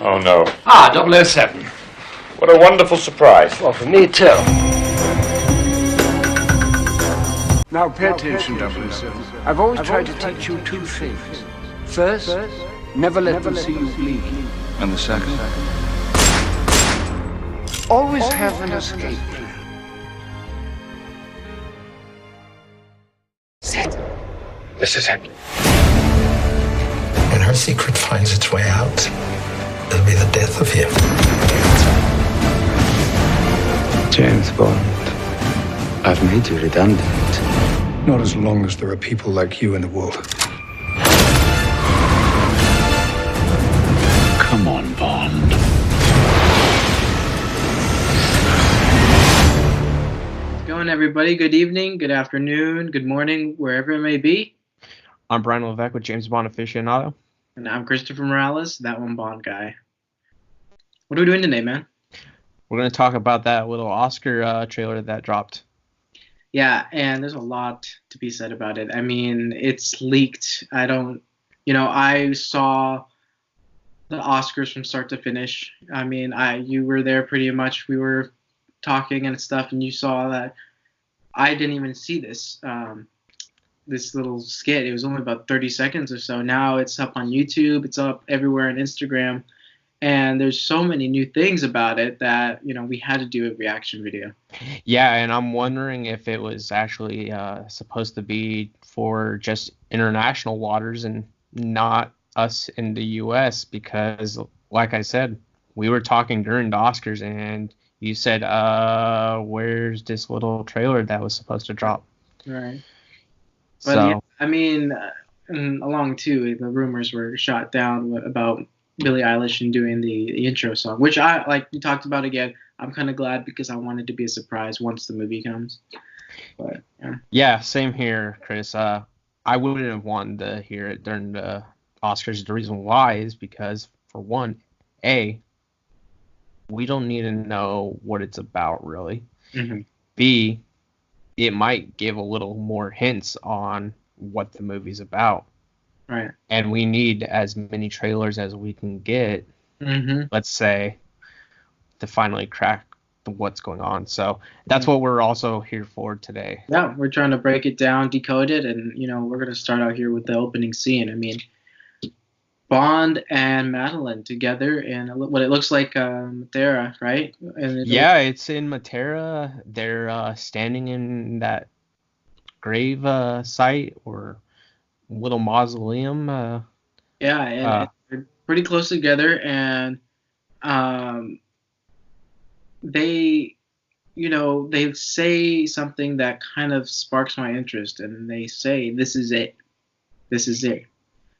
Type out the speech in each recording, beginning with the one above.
Oh, no. Ah, 007. What a wonderful surprise. Well, for me, too. Now, pay attention, 007. I've always tried to teach you two things. First, never let them see you bleed. And the second? Always have an escape plan. This is it. When her secret finds its way out, it'll be the death of him. James Bond, I've made you redundant. Not as long as there are people like you in the world. Come on, Bond. How's it going, everybody? Good evening, good afternoon, good morning, wherever it may be. I'm Brian Levesque with James Bond Aficionado. And I'm Christopher Morales, that one Bond guy. What are we doing today, man? We're going to talk about that little Oscar trailer that dropped. Yeah, and there's a lot to be said about it. I mean, it's leaked. I saw the Oscars from start to finish. I mean, you were there pretty much. We were talking and stuff, and you saw that. I didn't even see this little skit. It was only about 30 seconds or so. Now it's up on YouTube. It's up everywhere on Instagram. And there's so many new things about it that, we had to do a reaction video. Yeah, and I'm wondering if it was actually supposed to be for just international waters and not us in the U.S. because, like I said, we were talking during the Oscars and you said, where's this little trailer that was supposed to drop? Right. But, yeah, I mean, along, too, the rumors were shot down about Billie Eilish and doing the intro song, which I, like you talked about again, I'm kind of glad because I want it to be a surprise once the movie comes. But, yeah. Yeah, same here, Chris. I wouldn't have wanted to hear it during the Oscars. The reason why is because, for one, A, we don't need to know what it's about, really. Mm-hmm. B, it might give a little more hints on what the movie's about. Right. And we need as many trailers as we can get, let's say, to finally crack what's going on. So that's what we're also here for today. Yeah, we're trying to break it down, decode it, and, we're going to start out here with the opening scene. I mean, Bond and Madeline together in what it looks like Matera, right? It's in Matera. They're standing in that grave site or little mausoleum. And they're pretty close together, and they say something that kind of sparks my interest, and they say, "This is it. This is it."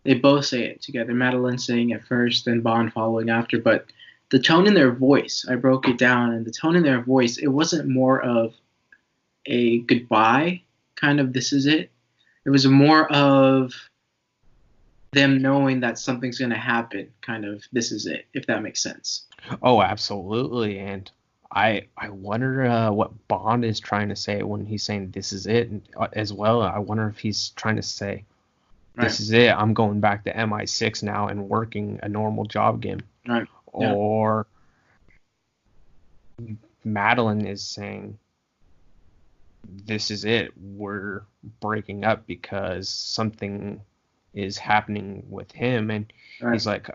They both say it together. Madeline saying it first, then Bond following after. But the tone in their voice, I broke it down, and the tone in their voice, it wasn't more of a goodbye kind of "this is it." It was more of them knowing that something's going to happen, kind of "this is it," if that makes sense. Oh, absolutely. And I wonder what Bond is trying to say when he's saying "this is it" as well. I wonder if he's trying to say, "This is it. I'm going back to MI6 now and working a normal job again." Right. Or Madeline is saying, "This is it. We're breaking up because something is happening with him." And he's like,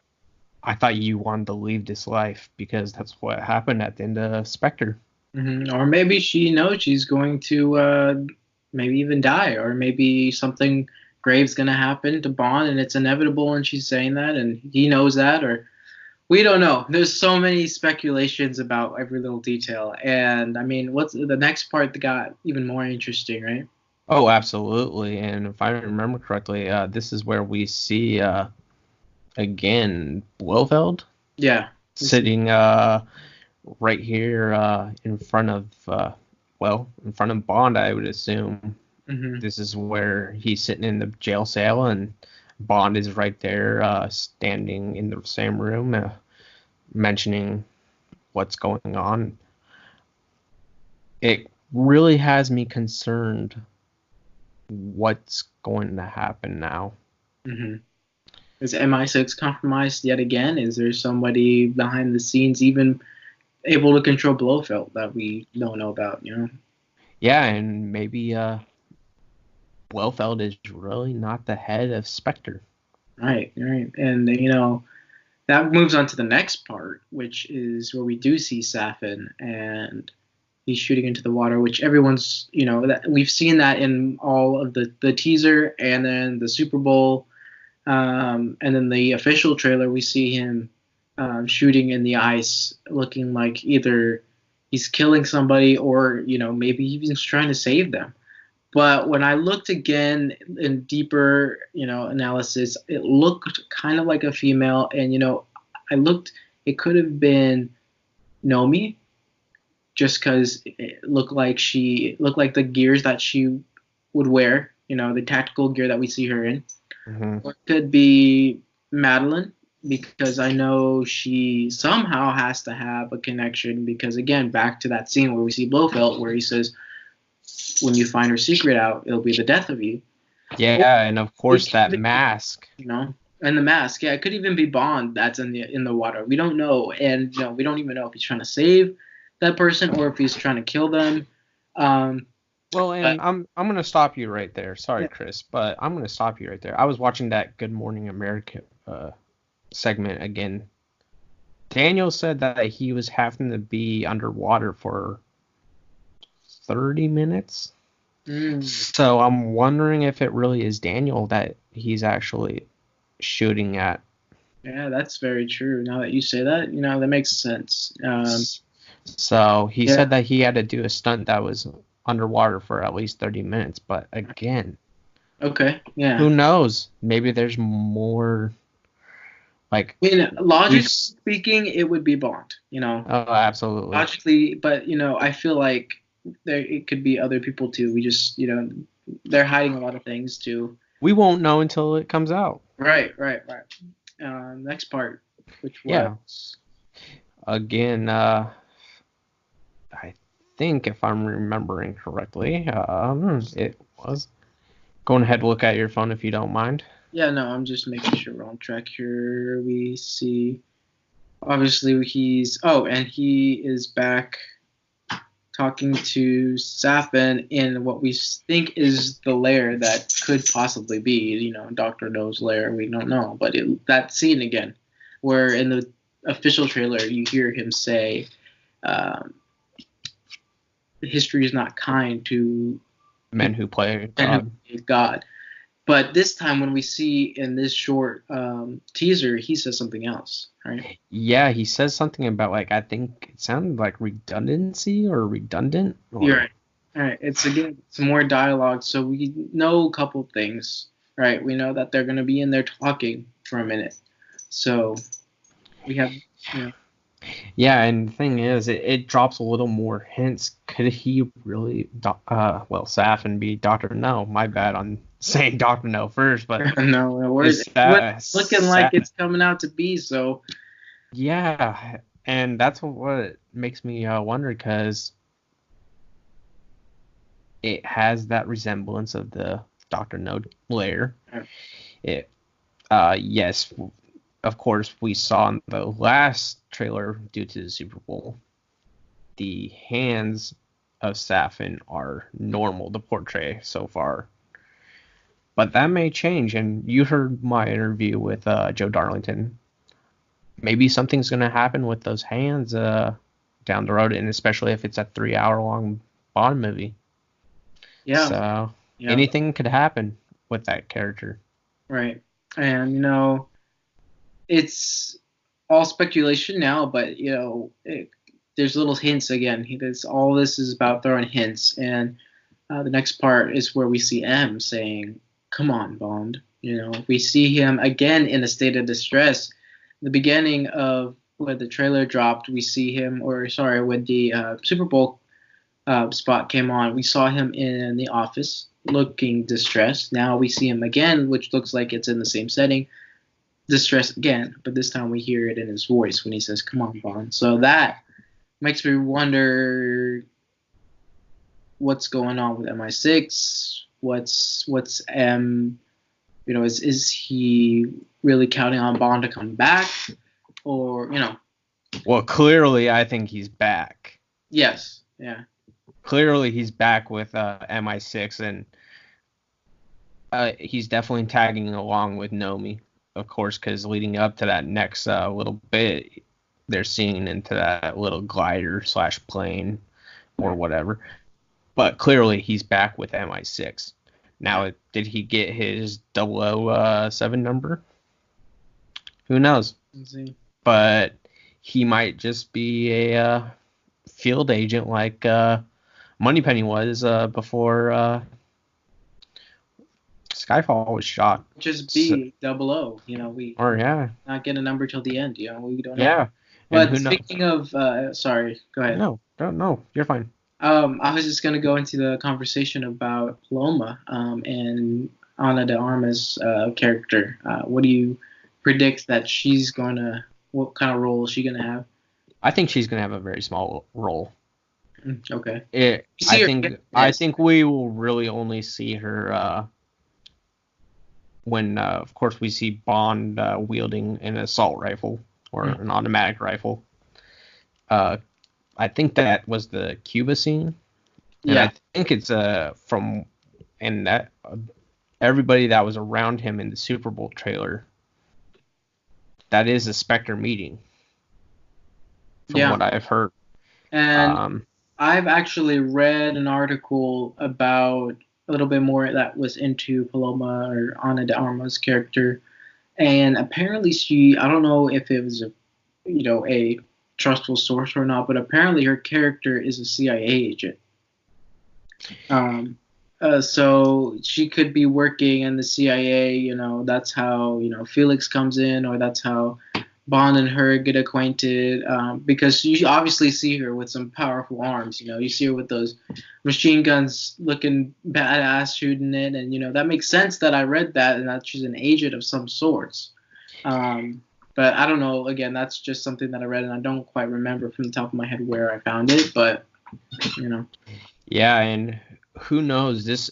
"I thought you wanted to leave this life because that's what happened at the end of Spectre." Mm-hmm. Or maybe she knows she's going to maybe even die, or maybe something grave's going to happen to Bond and it's inevitable, and she's saying that and he knows that, or we don't know. There's so many speculations about every little detail. And I mean, what's the next part that got even more interesting, right? Oh, absolutely. And if I remember correctly, this is where we see again Blofeld. Yeah. Sitting right here in front of Bond, I would assume. Mm-hmm. This is where he's sitting in the jail cell, and Bond is right there, standing in the same room, mentioning what's going on. It really has me concerned what's going to happen now. Mm-hmm. Is MI6 compromised yet again? Is there somebody behind the scenes even able to control Blofeld that we don't know about, you know? Yeah, and maybe Blofeld is really not the head of Spectre. Right. And, you know, that moves on to the next part, which is where we do see Safin and he's shooting into the water, which everyone's, you know, that we've seen that in all of the teaser and then the Super Bowl. And then the official trailer, we see him shooting in the ice, looking like either he's killing somebody or, you know, maybe he's trying to save them. But when I looked again in deeper, you know, analysis, it looked kind of like a female. And, you know, it could have been Nomi, just because it looked like the gears that she would wear, you know, the tactical gear that we see her in. Mm-hmm. Or it could be Madeline, because I know she somehow has to have a connection, because, again, back to that scene where we see Blofeld, where he says, when you find her secret out, it'll be the death of you. Yeah, and of course that mask. You know, and the mask. Yeah, it could even be Bond that's in the water. We don't know, and, you know, we don't even know if he's trying to save that person or if he's trying to kill them. Well, and I'm gonna stop you right there. Sorry, Chris, but I'm gonna stop you right there. I was watching that Good Morning America segment again. Daniel said that he was having to be underwater for 30 minutes. So I'm wondering if it really is Daniel that he's actually shooting at. Yeah, that's very true. Now that you say that, you know, that makes sense. So he said that he had to do a stunt that was underwater for at least 30 minutes. But again, okay, yeah. Who knows? Maybe there's more. Like, I mean, logically speaking, it would be Bond, you know. Oh, absolutely. Logically, but, you know, I feel like it could be other people too. We just, you know, they're hiding a lot of things too. We won't know until it comes out. Right. Next part, which was again, I think if I'm remembering correctly, it was. Go ahead and look at your phone if you don't mind. Yeah, no, I'm just making sure we're on track here. We see, obviously, he is back talking to Safin in what we think is the lair that could possibly be, you know, Dr. No's lair. We don't know, but that scene again, where in the official trailer you hear him say, "History is not kind to men who play God." But this time, when we see in this short teaser, he says something else, right? Yeah, he says something about, like, I think it sounded like redundancy or redundant. You're right. All right. It's more dialogue, so we know a couple things, right? We know that they're going to be in there talking for a minute. So we have, you know. Yeah, and the thing is, it drops a little more hints. Could he really, Safin be Dr. No? My bad on saying Dr. No first, but no, it's looking like it's coming out to be, so. Yeah, and that's what makes me wonder, because it has that resemblance of the Dr. No lair. Yes, of course, we saw in the last trailer, due to the Super Bowl, the hands of Safin are normal to portray so far. But that may change, and you heard my interview with Joe Darlington. Maybe something's going to happen with those hands down the road, and especially if it's a 3-hour-long Bond movie. Yeah. So anything could happen with that character. Right. And, you know, it's all speculation now, but, you know, there's little hints again. All this is about throwing hints, and the next part is where we see M saying, "Come on, Bond." You know, we see him again in a state of distress. The beginning of when the trailer dropped, we see him, when the Super Bowl spot came on, we saw him in the office looking distressed. Now we see him again, which looks like it's in the same setting, distressed again, but this time we hear it in his voice when he says, "Come on, Bond." So that makes me wonder what's going on with MI6. What's M is he really counting on Bond to come back, or Well, clearly, I think he's back. Yes, yeah. Clearly, he's back with MI6, and he's definitely tagging along with Nomi, of course, because leading up to that next little bit, they're seeing into that little glider / plane or whatever. But clearly, he's back with MI6. Now, did he get his 007 number? Who knows? Let's see. But he might just be a field agent like Moneypenny was before Skyfall was shot. Just be 00. We not get a number till the end. We don't know. Yeah. But speaking of, sorry, go ahead. No, you're fine. I was just gonna go into the conversation about Paloma and Ana de Armas' character. What do you predict that she's gonna? What kind of role is she gonna have? I think she's gonna have a very small role. Okay. I think we will really only see her when, of course, we see Bond wielding an assault rifle or an automatic rifle. I think that was the Cuba scene. And I think it's and that everybody that was around him in the Super Bowl trailer, that is a Spectre meeting. From what I've heard. And I've actually read an article about a little bit more that was into Paloma or Ana de Armas' character. And apparently I don't know if it was a trustful source or not, but apparently her character is a CIA agent. So she could be working in the CIA, that's how, Felix comes in, or that's how Bond and her get acquainted, because you obviously see her with some powerful arms, you see her with those machine guns looking badass shooting it, and, that makes sense that I read that and that she's an agent of some sorts. But I don't know, again, that's just something that I read and I don't quite remember from the top of my head where I found it, but, Yeah, and who knows, this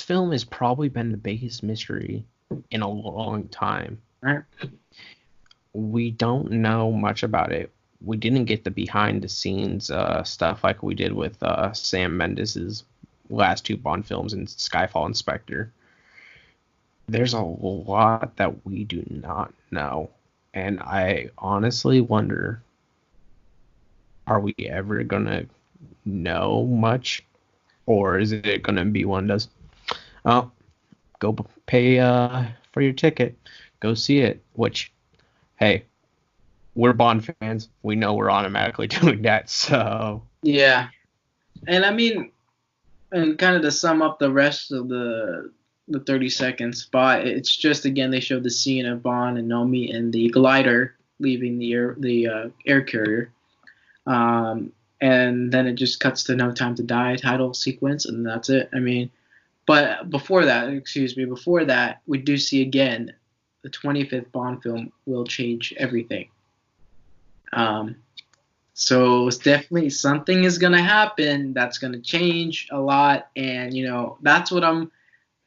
film has probably been the biggest mystery in a long time. Right. We don't know much about it. We didn't get the behind the scenes stuff like we did with Sam Mendes' last two Bond films in Skyfall and Spectre. There's a lot that we do not know. And I honestly wonder, are we ever going to know much? Or is it going to be one of those, go pay for your ticket, go see it, which, hey, we're Bond fans. We know we're automatically doing that, so. Yeah. And I mean, and kind of to sum up the rest of the 30-second spot, it's just, again, they showed the scene of Bond and Nomi and the glider leaving the air carrier. And then it just cuts to No Time to Die title sequence, and that's it. I mean, but before that, we do see again the 25th Bond film will change everything. So it's definitely something is going to happen that's going to change a lot, and, that's what I'm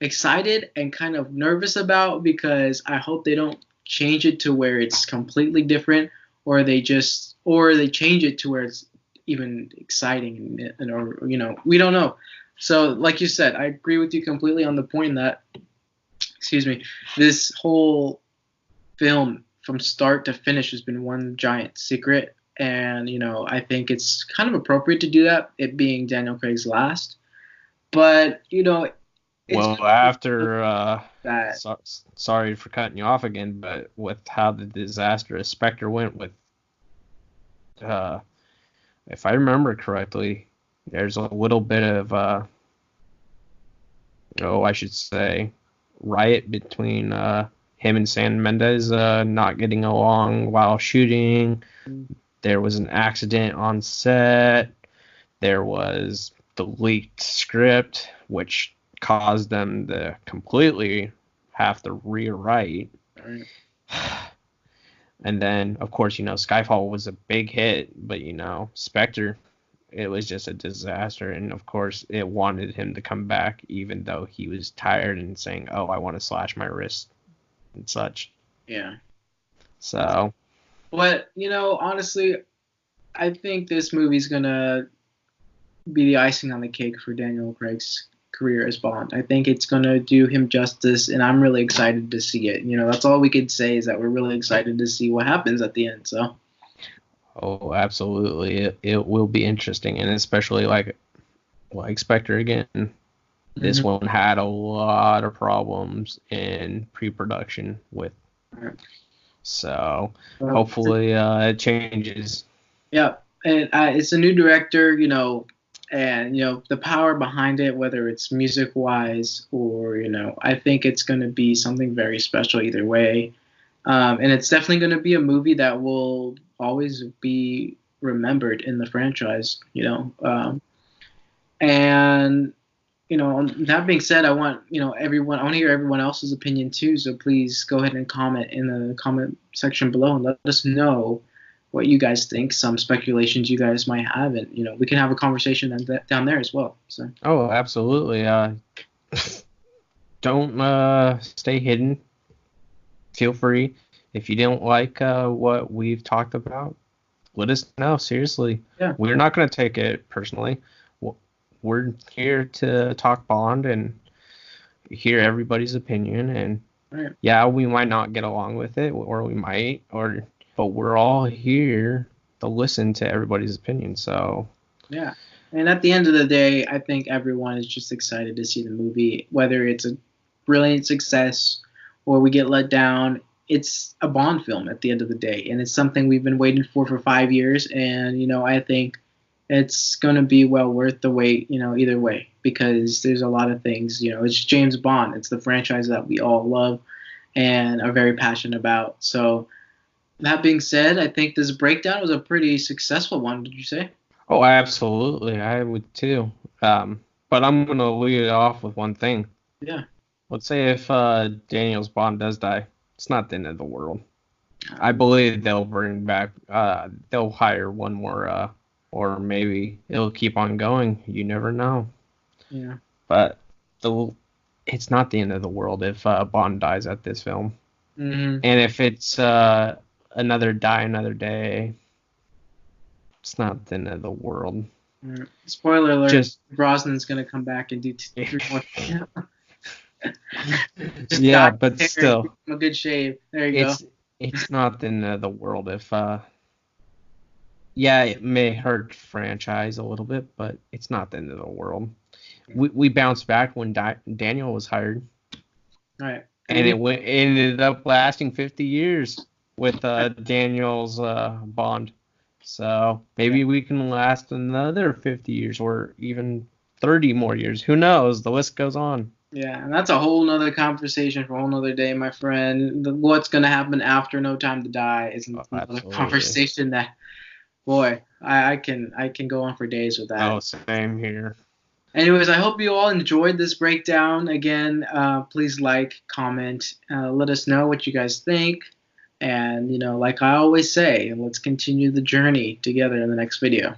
excited and kind of nervous about, because I hope they don't change it to where it's completely different, or they change it to where it's even exciting, or we don't know. So like you said, I agree with you completely on the point that this whole film from start to finish has been one giant secret, and I think it's kind of appropriate to do that, it being Daniel Craig's last. But well, after that, sorry for cutting you off again, but with how the disastrous Spectre went with if I remember correctly, there's a little bit of, I should say, riot between him and Sam Mendes not getting along while shooting. There was an accident on set. There was the leaked script, which caused them to completely have to rewrite. Right. And then, of course, Skyfall was a big hit, but, Spectre, it was just a disaster. And of course, it wanted him to come back, even though he was tired and saying, "Oh, I want to slash my wrist," and such. Yeah. So. But honestly, I think this movie's gonna be the icing on the cake for Daniel Craig's career as Bond. I think it's gonna do him justice, and I'm really excited to see it. That's all we could say is that we're really excited to see what happens at the end. So. Oh, absolutely. It will be interesting, and especially like Spectre again. This one had a lot of problems in pre-production with. So hopefully it changes. Yeah, and it's a new director, and the power behind it, whether it's music wise or I think it's going to be something very special either way. And it's definitely going to be a movie that will always be remembered in the franchise, and that being said, I want everyone. I want to hear everyone else's opinion too. So please go ahead and comment in the comment section below and let us know what you guys think. Some speculations you guys might have, and we can have a conversation down there as well. So. Oh, absolutely. Don't stay hidden. Feel free. If you don't like what we've talked about, let us know. Seriously. Yeah. We're not going to take it personally. We're here to talk Bond and hear everybody's opinion. And right. Yeah, we might not get along with it, or we might, but we're all here to listen to everybody's opinion. So. Yeah. And at the end of the day, I think everyone is just excited to see the movie, whether it's a brilliant success or we get let down. It's a Bond film at the end of the day, and it's something we've been waiting for 5 years. And I think it's going to be well worth the wait, either way, because there's a lot of things. It's James Bond. It's the franchise that we all love and are very passionate about. So that being said, I think this breakdown was a pretty successful one. Did you say? Oh, absolutely. I would too. But I'm going to lead it off with one thing. Yeah. Let's say if Daniel's Bond does die, it's not the end of the world. I believe they'll bring back, they'll hire one more, or maybe it'll keep on going. You never know. Yeah. But it's not the end of the world if Bond dies at this film. Mm-hmm. And if it's another day, it's not the end of the world. Spoiler alert, Brosnan's going to come back and do 3 more. Yeah, but still. A good shave. There you go. It's not the end of the world if yeah, it may hurt franchise a little bit, but it's not the end of the world. We bounced back when Daniel was hired. Right. And it ended up lasting 50 years with Daniel's Bond. So maybe we can last another 50 years or even 30 more years. Who knows? The list goes on. Yeah, and that's a whole nother conversation for a whole nother day, my friend. What's going to happen after No Time to Die is another conversation that, boy, I can go on for days with that. Oh, same here. Anyways, I hope you all enjoyed this breakdown. Again, please like, comment, let us know what you guys think. And, like I always say, let's continue the journey together in the next video.